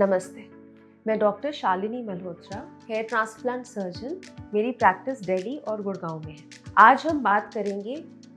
नमस्ते, मैं doctor Shalini Malhotra, hair transplant surgeon. मेरी प्रैक्टिस दिल्ली और गुड़गांव में है। आज हम बात करेंगे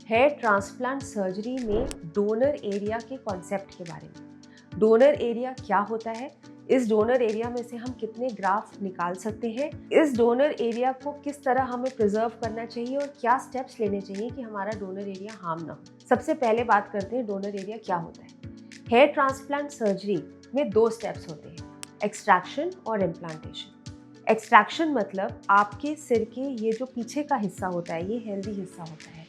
हेयर ट्रांसप्लांट सर्जरी में डोनर एरिया के कॉन्सेप्ट के बारे में। डोनर एरिया क्या होता है, इस डोनर एरिया में से हम कितने ग्राफ्ट निकाल सकते हैं, इस डोनर एरिया को किस तरह हमें प्रिजर्व करना चाहिए और क्या स्टेप्स लेने चाहिए कि हमारा डोनर एरिया हार्म ना हो। सबसे पहले बात करते हैं डोनर एरिया क्या होता है। हेयर ट्रांसप्लांट सर्जरी में 2 स्टेप्स होते हैं, एक्सट्रैक्शन और इम्प्लांटेशन। एक्सट्रैक्शन मतलब आपके सिर के ये जो पीछे का हिस्सा होता है, ये हेल्दी हिस्सा होता है।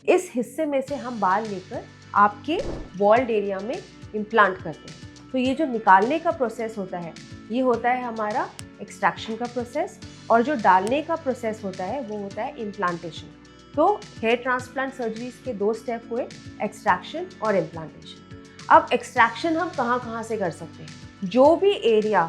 इस हिस्से में से हम बाल लेकर आपके बॉल्ड एरिया में इम्प्लांट करते हैं। तो ये जो निकालने का प्रोसेस होता है, ये होता है हमारा एक्सट्रैक्शन का प्रोसेस, और जो डालने का प्रोसेस होता है वो होता है इम्प्लांटेशन। तो हेयर ट्रांसप्लांट सर्जरीज के 2 स्टेप हुए, एक्सट्रैक्शन और इम्प्लांटेशन। अब एक्सट्रैक्शन हम कहाँ से कर सकते हैं। जो भी एरिया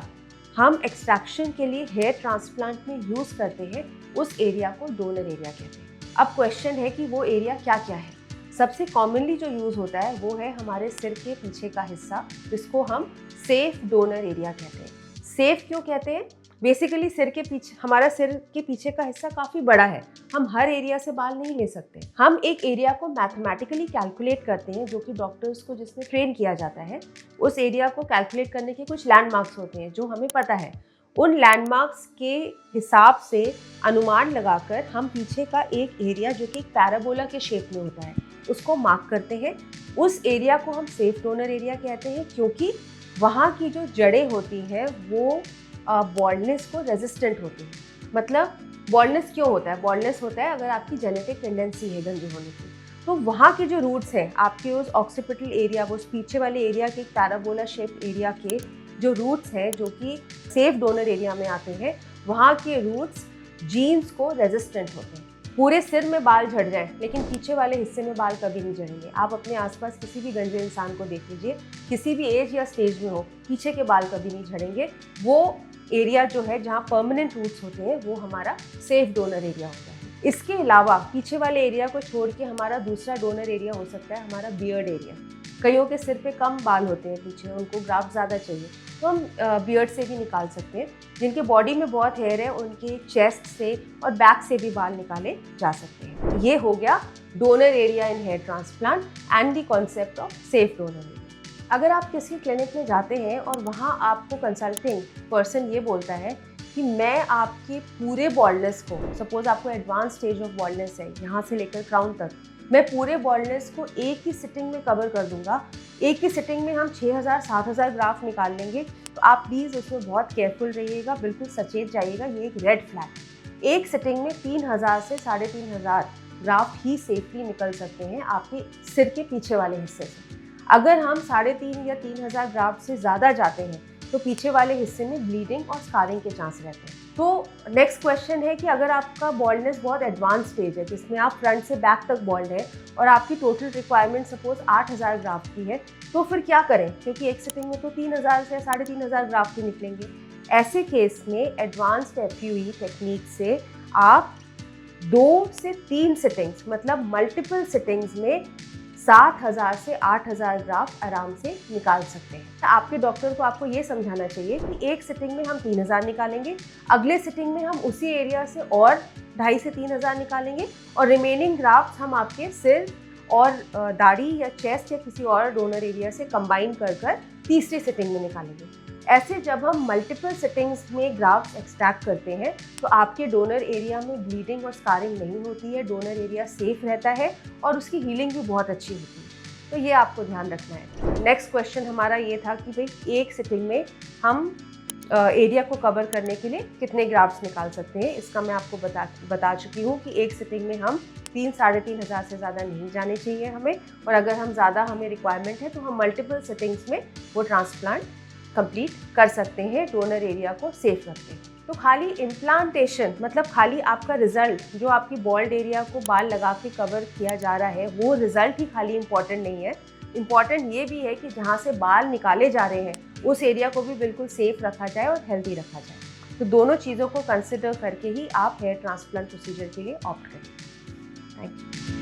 हम एक्सट्रैक्शन के लिए हेयर ट्रांसप्लांट में यूज़ करते हैं, उस एरिया को डोनर एरिया कहते हैं। अब क्वेश्चन है कि वो एरिया क्या क्या है। सबसे कॉमनली जो यूज़ होता है वो है हमारे सिर के पीछे का हिस्सा, जिसको हम सेफ डोनर एरिया कहते हैं। सेफ क्यों कहते हैं? बेसिकली हमारा सिर के पीछे का हिस्सा काफ़ी बड़ा है, हम हर एरिया से बाल नहीं ले सकते। हम एक एरिया को मैथमेटिकली कैलकुलेट करते हैं, जो कि डॉक्टर्स को जिसमें ट्रेन किया जाता है, उस एरिया को कैलकुलेट करने के कुछ लैंडमार्क्स होते हैं जो हमें पता है। उन लैंडमार्क्स के हिसाब से अनुमान लगाकर हम पीछे का एक एरिया जो कि एक पैराबोला के शेप में होता है, उसको मार्क करते हैं। उस एरिया को हम सेफ डोनर एरिया कहते हैं, क्योंकि वहाँ की जो जड़ें होती हैं वो बॉल्डनेस को रेजिस्टेंट होती है। मतलब बॉल्डनेस क्यों होता है? बॉल्डनेस होता है अगर आपकी जेनेटिक टेंडेंसी है गंजे होने की, तो वहाँ के जो रूट्स हैं आपके उस ऑक्सीपिटल एरिया, वो पीछे वाले एरिया के पैराबोला शेप एरिया के जो रूट्स हैं, जो कि सेफ डोनर एरिया में आते हैं, वहाँ के रूट्स जीन्स को रेजिस्टेंट होते हैं। पूरे सिर में बाल झड़ जाए लेकिन पीछे वाले हिस्से में बाल कभी नहीं झड़ेंगे। आप अपने आसपास किसी भी गंजे इंसान को देख लीजिए, किसी भी एज या स्टेज में हो, पीछे के बाल कभी नहीं झड़ेंगे। वो एरिया जो है जहाँ परमानेंट रूट्स होते हैं, वो हमारा सेफ डोनर एरिया होता है। इसके अलावा पीछे वाले एरिया को छोड़ के हमारा दूसरा डोनर एरिया हो सकता है हमारा बियर्ड एरिया। कईयों के सिर पे कम बाल होते हैं पीछे, उनको ग्राफ्ट ज़्यादा चाहिए, तो हम बियर्ड से भी निकाल सकते हैं। जिनके बॉडी में बहुत हेयर है, उनके चेस्ट से और बैक से भी बाल निकाले जा सकते हैं। ये हो गया donor area in hair transplant and the concept of safe donor area. अगर आप किसी क्लिनिक में जाते हैं और वहाँ आपको कंसल्टिंग पर्सन ये बोलता है कि मैं आपके पूरे बॉल्डनेस को, सपोज आपको एडवांस स्टेज ऑफ बॉल्डनेस है, यहाँ से लेकर क्राउन तक, मैं पूरे बॉल्डनेस को एक ही सिटिंग में कवर कर दूंगा, एक ही सिटिंग में हम 6000-7000 ग्राफ निकाल लेंगे, तो आप प्लीज़ उसमें बहुत केयरफुल रहिएगा, बिल्कुल सचेत जाइएगा। ये एक रेड फ्लैग। एक सिटिंग में 3000 से 3500 ग्राफ ही सेफली निकल सकते हैं आपके सिर के पीछे वाले हिस्से से। अगर हम 3.5 या 3000 ग्राफ्ट से ज़्यादा जाते हैं तो पीछे वाले हिस्से में ब्लीडिंग और स्कारिंग के चांस रहते हैं। तो नेक्स्ट क्वेश्चन है कि अगर आपका बॉल्डनेस बहुत एडवांस स्टेज है, जिसमें आप फ्रंट से बैक तक बॉल्ड है और आपकी टोटल रिक्वायरमेंट सपोज 8000 ग्राफ्ट की है, तो फिर क्या करें? क्योंकि एक सिटिंग में तो 3000 से 3500 ग्राफ्ट ही निकलेंगे। ऐसे केस में एडवांस्ड FUE टेक्निक से आप 2 से 3 सिटिंग्स, मतलब मल्टीपल सिटिंग्स में 7000 से 8000 ग्राफ आराम से निकाल सकते हैं। आपके डॉक्टर को आपको ये समझाना चाहिए कि एक सिटिंग में हम 3000 निकालेंगे, अगले सिटिंग में हम उसी एरिया से और 2.5 से 3000 निकालेंगे, और रिमेनिंग ग्राफ्स हम आपके सिर और दाढ़ी या चेस्ट या किसी और डोनर एरिया से कंबाइन कर तीसरी सिटिंग में निकालेंगे। ऐसे जब हम मल्टीपल सिटिंग्स में ग्राफ्स एक्सट्रैक्ट करते हैं तो आपके डोनर एरिया में ब्लीडिंग और स्कारिंग नहीं होती है, डोनर एरिया सेफ रहता है और उसकी हीलिंग भी बहुत अच्छी होती है। तो ये आपको ध्यान रखना है। नेक्स्ट क्वेश्चन हमारा ये था कि भाई एक सिटिंग में हम एरिया को कवर करने के लिए कितने ग्राफ्स निकाल सकते हैं। इसका मैं आपको बता चुकी हूँ कि एक सिटिंग में हम 3-3500 से ज़्यादा नहीं जाने चाहिए हमें, और अगर हम ज़्यादा हमें रिक्वायरमेंट है तो हम मल्टीपल सिटिंग्स में वो ट्रांसप्लांट कंप्लीट कर सकते हैं, डोनर एरिया को सेफ रखते हैं। तो खाली इम्प्लांटेशन मतलब खाली आपका रिजल्ट, जो आपकी बॉल्ड एरिया को बाल लगा के कवर किया जा रहा है, वो रिजल्ट ही खाली इम्पॉर्टेंट नहीं है। इम्पॉर्टेंट ये भी है कि जहाँ से बाल निकाले जा रहे हैं उस एरिया को भी बिल्कुल सेफ रखा जाए और हेल्दी रखा जाए। तो दोनों चीज़ों को कंसिडर करके ही आप हेयर ट्रांसप्लांट प्रोसीजर के लिए ऑप्ट करें। Thank you.